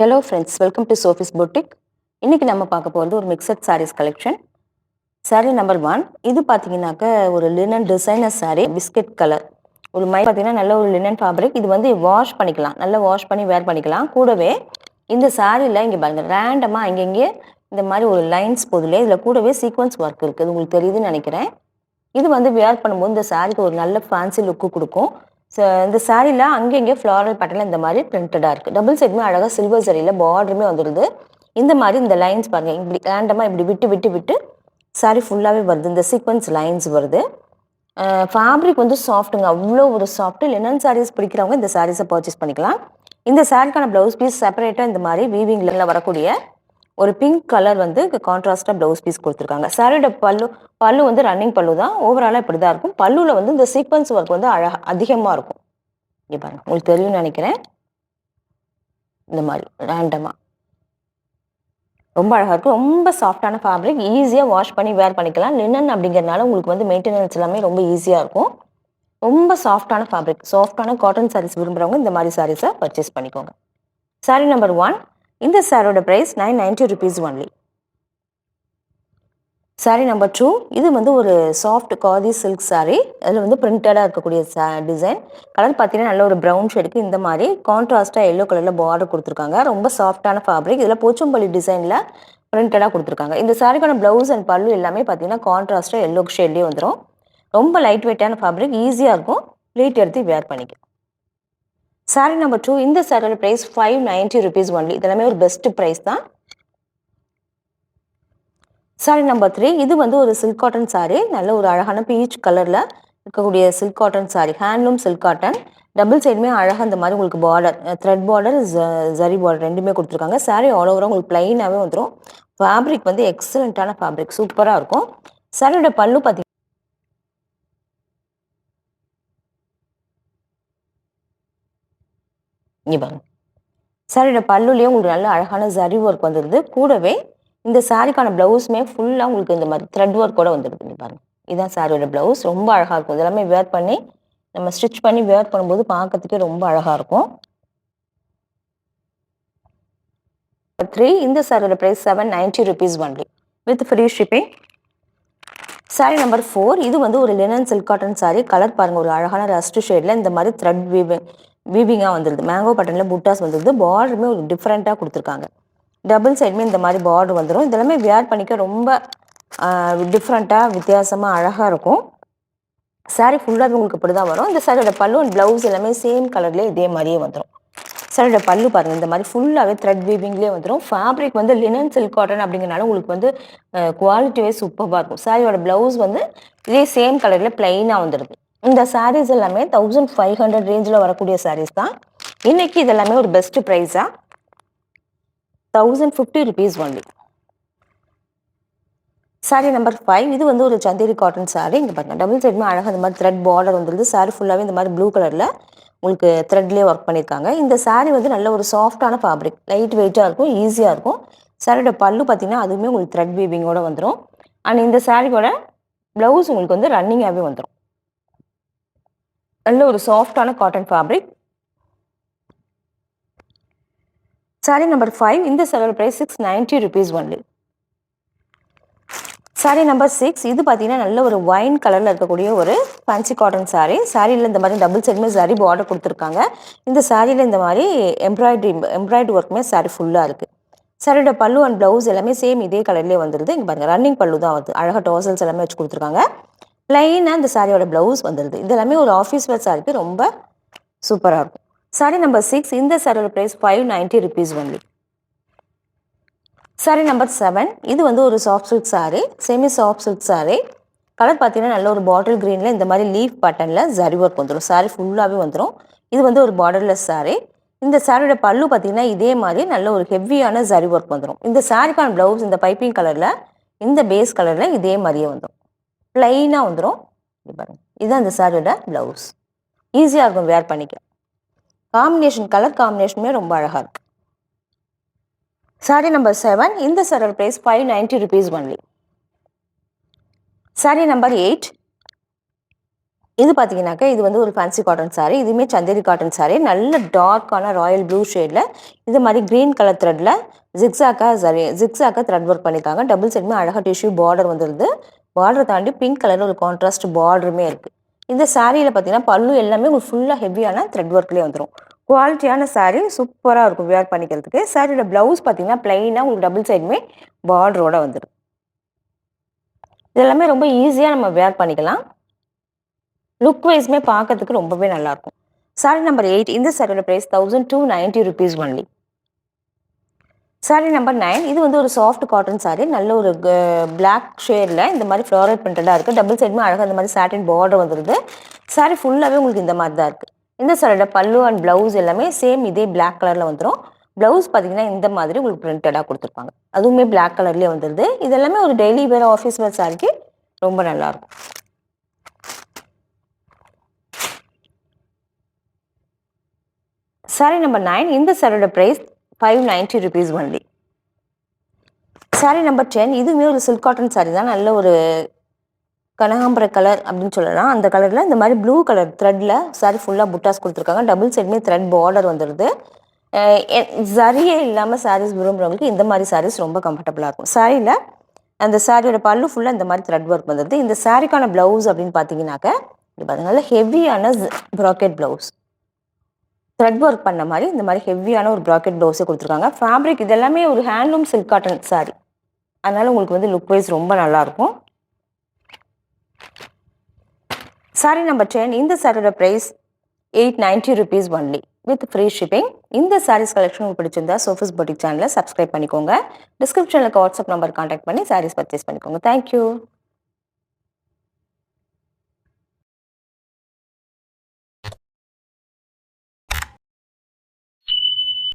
Hello friends, welcome to Sophie's boutique. இன்றைக்கி நம்ம பார்க்க போகிறது ஒரு mixed saris collection. Sari number 1. இது பார்த்தீங்கன்னாக்க ஒரு linen designer sari, biscuit colour. ஒரு பார்த்தீங்கன்னா நல்ல ஒரு லினன் ஃபேப்ரிக். இது வந்து வாஷ் பண்ணிக்கலாம், நல்லா வாஷ் பண்ணி வேர் பண்ணிக்கலாம். கூடவே இந்த சாரியில் இங்கே பாருங்கள், ரேண்டமாக அங்கங்கே இந்த மாதிரி ஒரு லைன்ஸ் போதில்லை. இதில் கூடவே சீக்வன்ஸ் ஒர்க் இருக்குது, உங்களுக்கு தெரியுதுன்னு நினைக்கிறேன். இது வந்து வேர் பண்ணும்போது இந்த சாரீக்கு ஒரு நல்ல ஃபேன்சி லுக்கு கொடுக்கும். இந்த சாரியில் அங்கங்கே ஃப்ளாரல் பேட்டர்னில் இந்த மாதிரி பிரிண்டடாக இருக்குது. டபுள் சைடுமே அழகாக சில்வர் சரியில் பார்டருமே வந்துடுது. இந்த மாதிரி இந்த லைன்ஸ் பாருங்கள், இப்படி ரேண்டமாக இப்படி விட்டு விட்டு விட்டு சாரீ ஃபுல்லாகவே வருது. இந்த சீக்வன்ஸ் லைன்ஸ் வருது. ஃபேப்ரிக் வந்து சாஃப்ட்டுங்க, அவ்வளோ ஒரு சாஃப்ட்டு. லினன் சாரீஸ் பிடிக்கிறவங்க இந்த சாரீஸை பர்ச்சேஸ் பண்ணிக்கலாம். இந்த சாரிக்கான ப்ளவுஸ் பீஸ் செப்பரேட்டாக இந்த மாதிரி வீவிங்கில் வரக்கூடிய ஒரு பிங்க் கலர் வந்து கான்ட்ராஸ்டாக ப்ளவுஸ் பீஸ் கொடுத்துருக்காங்க. சாரியோட பல்லு வந்து ரன்னிங் பல்லு தான். ஓவராலாக இப்படி தான் இருக்கும். பல்லுவில் வந்து இந்த சீக்வன்ஸ் ஒர்க் வந்து அதிகமாக இருக்கும். இங்கே பாருங்கள், உங்களுக்கு தெரியும்னு நினைக்கிறேன். இந்த மாதிரி ரேண்டமாக ரொம்ப அழகாக இருக்கும். ரொம்ப சாஃப்டான ஃபேப்ரிக், ஈஸியாக வாஷ் பண்ணி வேர் பண்ணிக்கலாம். லினன் அப்படிங்கிறதுனால உங்களுக்கு வந்து மெயின்டெனன்ஸ் எல்லாமே ரொம்ப ஈஸியாக இருக்கும். ரொம்ப சாஃப்டான ஃபேப்ரிக், சாஃப்டான காட்டன் சாரீஸ் விரும்புகிறவங்க இந்த மாதிரி சாரீஸை பர்ச்சேஸ் பண்ணிக்கோங்க. சாரீ நம்பர் 1. இந்த சாரியோட price 990 rupees only. Sari number 2. இது வந்து ஒரு சாஃப்ட் காதி சில்க் சாரீ. அதில் வந்து பிரிண்டடாக இருக்கக்கூடிய டிசைன். கலர் பார்த்தீங்கன்னா நல்ல ஒரு ப்ரௌன் ஷேடுக்கு இந்த மாதிரி கான்ட்ராஸ்டாக எல்லோ கலரில் பார்டர் கொடுத்துருக்காங்க. ரொம்ப சாஃப்டான ஃபேப்ரிக். இதில் போச்சம்பள்ளி டிசைனில் பிரிண்டடாக கொடுத்துருக்காங்க. இந்த சாரிக்கான ப்ளவுஸ் அண்ட் பல்லு எல்லாமே பார்த்தீங்கன்னா கான்ட்ராஸ்டாக எல்லோ ஷேட்லேயே வந்துடும். ரொம்ப லைட் வெயிட்டான ஃபேப்ரிக், ஈஸியாக இருக்கும். ப்ளீட் எடுத்து வேர் பண்ணிக்கலாம். சாரீ நம்பர் 2. இந்த சாரியோட ப்ரைஸ் 590 rupees ஒன்லி. இதெல்லாமே ஒரு பெஸ்ட் ப்ரைஸ் தான். சாரீ நம்பர் 3. இது வந்து ஒரு சில்க் காட்டன் சாரீ. நல்ல ஒரு அழகான பீச் கலரில் இருக்கக்கூடிய silk cotton sari, handloom silk cotton. Double சைடுமே அழகாக இந்த மாதிரி உங்களுக்கு border, thread border, zari border ரெண்டுமே கொடுத்துருக்காங்க. சாரீ ஆல் ஓவராக உங்களுக்கு பிளைனாகவே வந்துடும். ஃபேப்ரிக் வந்து எக்ஸலண்ட்டான ஃபேப்ரிக், சூப்பராக இருக்கும். சாரியோட பல்லு பார்த்தீங்கன்னா இங்கே பாருங்க, சாரியோட பல்லுலேயே உங்களுக்கு நல்ல அழகான ஜரி ஒர்க் வந்துடுது. கூடவே இந்த சாரிக்கான ப்ளவுஸுமே ஃபுல்லாக உங்களுக்கு இந்த மாதிரி த்ரெட் ஒர்க் கூட வந்துடுது. இங்கே பாருங்கள், இதுதான் சாரியோட ப்ளவுஸ். ரொம்ப அழகாக இருக்கும். இதெல்லாமே வேர் பண்ணி நம்ம ஸ்டிச் பண்ணி வேர் பண்ணும்போது பார்க்கறதுக்கே ரொம்ப அழகாக இருக்கும். 3. இந்த சாரியோட price 790 rupees only with free shipping. Sari number 4. இது வந்து ஒரு linen silk cotton sari. Colour பாருங்கள், ஒரு அழகான ரஸ்ட் ஷேடில் இந்த மாதிரி த்ரெட் வீவிங்காக வந்துடுது. மேங்கோ பட்டனில் புட்டாஸ் வந்துடுது. பார்டருமே ஒரு டிஃப்ரெண்ட்டாக கொடுத்துருக்காங்க. டபுள் சைடுமே இந்த மாதிரி பார்டர் வந்துடும். இதெல்லாமே வேர் பண்ணிக்க ரொம்ப டிஃப்ரெண்ட்டாக வித்தியாசமாக அழகாக இருக்கும். சாரீ ஃபுல்லாகவே உங்களுக்கு இப்படி தான் வரும். இந்த சாரியோட பல்லு அண்ட் ப்ளவுஸ் எல்லாமே சேம் கலர்லேயே இதே மாதிரியே வந்துடும். சாரியோட பல்லு பாருங்கள், இந்த மாதிரி ஃபுல்லாகவே த்ரெட் வீவிங்லேயே வந்துடும். ஃபேப்ரிக் வந்து லினன் சில்க் காட்டன் அப்படிங்கிறனால உங்களுக்கு வந்து குவாலிட்டியே சூப்பராக இருக்கும். சாரியோட ப்ளவுஸ் வந்து இதே சேம் கலரில் பிளைனாக வந்துடுது. இந்த சாரீஸ் எல்லாமே 1500 ரேஞ்சில் வரக்கூடிய சாரீஸ் தான். இன்றைக்கி இதெல்லாமே ஒரு பெஸ்ட் ப்ரைஸாக 1050 rupees ஒன்லி. சாரீ நம்பர் 5. இது வந்து ஒரு சந்தேரி காட்டன் சாரீ. இங்கே பாருங்கள், டபுள் சைடுமே அழகாக இந்த மாதிரி த்ரெட் பார்டர் வந்துடுது. சாரீ ஃபுல்லாகவே இந்த மாதிரி ப்ளூ கலரில் உங்களுக்கு த்ரெட்லேயே ஒர்க் பண்ணியிருக்காங்க. இந்த சாரீ வந்து நல்ல ஒரு சாஃப்டான ஃபேப்ரிக், லைட் வெயிட்டாக இருக்கும், ஈஸியாக இருக்கும். சாரியோட பல்லு பார்த்தீங்கன்னா அதுவுமே உங்களுக்கு த்ரெட் வீவிங்கோட வந்துடும். அண்ட் இந்த சாரியோட ப்ளவுஸ் உங்களுக்கு வந்து ரன்னிங்காகவே வந்துடும். நல்ல ஒரு சாஃப்டான காட்டன் ஃபேப்ரிக். சாரீ நம்பர் 5. இந்த சாரியோட price 690 rupees only. Sari number 6. இது பார்த்தீங்கன்னா நல்ல ஒரு ஒயின் கலரில் இருக்கக்கூடிய ஒரு ஃபேன்சி காட்டன் சாரீ. சாரியில் இந்த மாதிரி டபுள் சைடுமே ஜரி பார்டர் கொடுத்துருக்காங்க. இந்த சாரியில் இந்த மாதிரி எம்ப்ராய்டரி ஒர்க்குமே சாரீ ஃபுல்லாக இருக்குது. சாரியோட பல்லு அண்ட் ப்ளவுஸ் எல்லாமே சேம் இதே கலர்லேயே வந்துடுது. இங்கே பாருங்கள், ரன்னிங் பல்லு தான் வருது. அழகாக டோசல்ஸ் எல்லாமே வச்சு கொடுத்துருக்காங்க. பிளைனாக இந்த சாரியோட ப்ளவுஸ் வந்துடுது. இது எல்லாமே ஒரு ஆஃபீஸ் வேர் சாரிக்கு ரொம்ப சூப்பராக இருக்கும். சாரீ நம்பர் 6. இந்த சாரியோட price 590 rupees only. Sari number 7. இது வந்து ஒரு soft silk sari, semi soft silk sari. Colour பார்த்தீங்கன்னா நல்ல ஒரு பாட்டில் க்ரீனில் இந்த மாதிரி லீஃப் பேட்டர்னில் ஜரி ஒர்க் வந்துடும். சாரீ ஃபுல்லாகவே வந்துடும். இது வந்து ஒரு பார்டர்லெஸ் சாரீ. இந்த சாரியோட பல்லு பார்த்தீங்கன்னா இதே மாதிரி நல்ல ஒரு ஹெவியான ஜரி ஒர்க் வந்துடும். இந்த சாரிக்கான ப்ளவுஸ் இந்த பைப்பிங் கலரில், இந்த பேஸ் கலரில் இதே மாதிரியே வந்துடும். பிளைனாக வந்துடும். இது பாருங்கள், இதுதான் இந்த சாரியோட ப்ளவுஸ். ஈஸியாக இருக்கும் வேர் பண்ணிக்க. காம்பினேஷன், கலர் காம்பினேஷனுமே ரொம்ப அழகாக இருக்குது. சாரீ நம்பர் 7. இந்த சாரியோட price 590 rupees only. Sari number 8. இது பார்த்தீங்கன்னாக்கா இது வந்து ஒரு ஃபேன்சி காட்டன் சாரீ. இதுவுமே சந்தேரி காட்டன் சாரீ. நல்ல டார்க்கான ராயல் ப்ளூ ஷேடில் இது மாதிரி க்ரீன் கலர் த்ரெட்டில் ஜிக்ஸாக்காக த்ரெட் ஒர்க் பண்ணியிருக்காங்க. டபுள் சைடுமே அழகாக டிஷ்யூ பார்டர் வந்துடுது. பார்டர் தாண்டி பிங்க் கலரில் ஒரு கான்ட்ராஸ்ட் பார்டருமே இருக்குது. இந்த சாரியில் பார்த்தீங்கன்னா பல்லு எல்லாமே உங்களுக்கு ஃபுல்லாக ஹெவியான த்ரெட் ஒர்க்லேயே வந்துடும். குவாலிட்டியான சாரீ சூப்பராக இருக்கும் வியர் பண்ணிக்கிறதுக்கு. சாரியோட ப்ளவுஸ் பார்த்தீங்கன்னா ப்ளைனாக உங்களுக்கு டபுள் சைடுமே பார்டரோட வந்துடும். இதெல்லாமே ரொம்ப ஈஸியாக நம்ம வியர் பண்ணிக்கலாம். லுக் வைஸ்மே பார்க்கறதுக்கு ரொம்பவே நல்லாயிருக்கும். சாரி நம்பர் 8 இந்த சாரியோட price 1290 rupees only. Sari number 9 இது வந்து ஒரு சாஃப்ட் காட்டன் சாரி. நல்ல ஒரு பிளாக் ஷேடில் இந்த மாதிரி ஃப்ளாரல் பிரிண்டடாக இருக்குது. டபுள் சைடுமே அழகாக இந்த மாதிரி சாட்டின் பார்டர் வந்துடுது. சாரி ஃபுல்லாகவே உங்களுக்கு இந்த மாதிரி தான் இருக்குது. இந்த சாரியோட பல்லு அண்ட் ப்ளவுஸ் எல்லாமே சேம் இதே பிளாக் கலரில் வந்துடும். ப்ளவுஸ் பார்த்தீங்கன்னா இந்த மாதிரி உங்களுக்கு பிரிண்டடாக கொடுத்துருப்பாங்க. அதுவுமே பிளாக் கலர்லேயே வந்துடுது. இதெல்லாமே ஒரு டெய்லி வேர் ஆஃபீஸ் வேர் சாரிக்கு ரொம்ப நல்லாயிருக்கும். சாரி நம்பர் 9 இந்த சாரியோட price 590 rupees only. Sari number 10 இதுவுமே ஒரு சில்க் காட்டன் சாரி தான். நல்ல ஒரு கனகாம்பர கலர் அப்படின்னு சொல்லலாம். அந்த கலரில் இந்த மாதிரி ப்ளூ கலர் த்ரெட்டில் சாரி ஃபுல்லாக புட்டாஸ் கொடுத்துருக்காங்க. டபுள் சைடுமே த்ரெட் பார்டர் வந்துடுது. சரியே இல்லாமல் சாரீஸ் விரும்புகிறவங்களுக்கு இந்த மாதிரி சாரீஸ் ரொம்ப கம்ஃபர்டபுளாக இருக்கும். சாரியில் அந்த சாரியோட பல்லு ஃபுல்லாக இந்த மாதிரி த்ரெட் ஒர்க் வந்துடுது. இந்த சாரிக்கான ப்ளவுஸ் அப்படின்னு பார்த்தீங்கன்னாக்க இது பாருங்க நல்ல ஹெவியான ப்ராக்கெட் ப்ளவுஸ். த்ரெட் ஒர்க் பண்ண மாதிரி இந்த மாதிரி ஹெவியான ஒரு ப்ராக்கெட் ப்ளவுஸே கொடுத்துருக்காங்க. ஃபேப்ரிக் இதெல்லாமே ஒரு ஹேண்ட்லூம் சில்க் காட்டன் சாரி. அதனால் உங்களுக்கு வந்து லுக் வைஸ் ரொம்ப நல்லாயிருக்கும். சாரி நம்பர் 10 இந்த சாரியோட price 890 rupees only with free shipping. இந்த சாரீஸ் கலெக்ஷன் உங்களுக்கு பிடிச்சிருந்தா சோஃபிஸ் பொட்டிக் சேனலை சப்ஸ்கிரைப் பண்ணிக்கோங்க. டிஸ்கிரிப்ஷனில் வாட்ஸ்அப் நம்பர் கான்டாக்ட் பண்ணி சாரீஸ் பர்ச்சேஸ் பண்ணிக்கோங்க. தேங்க்யூ.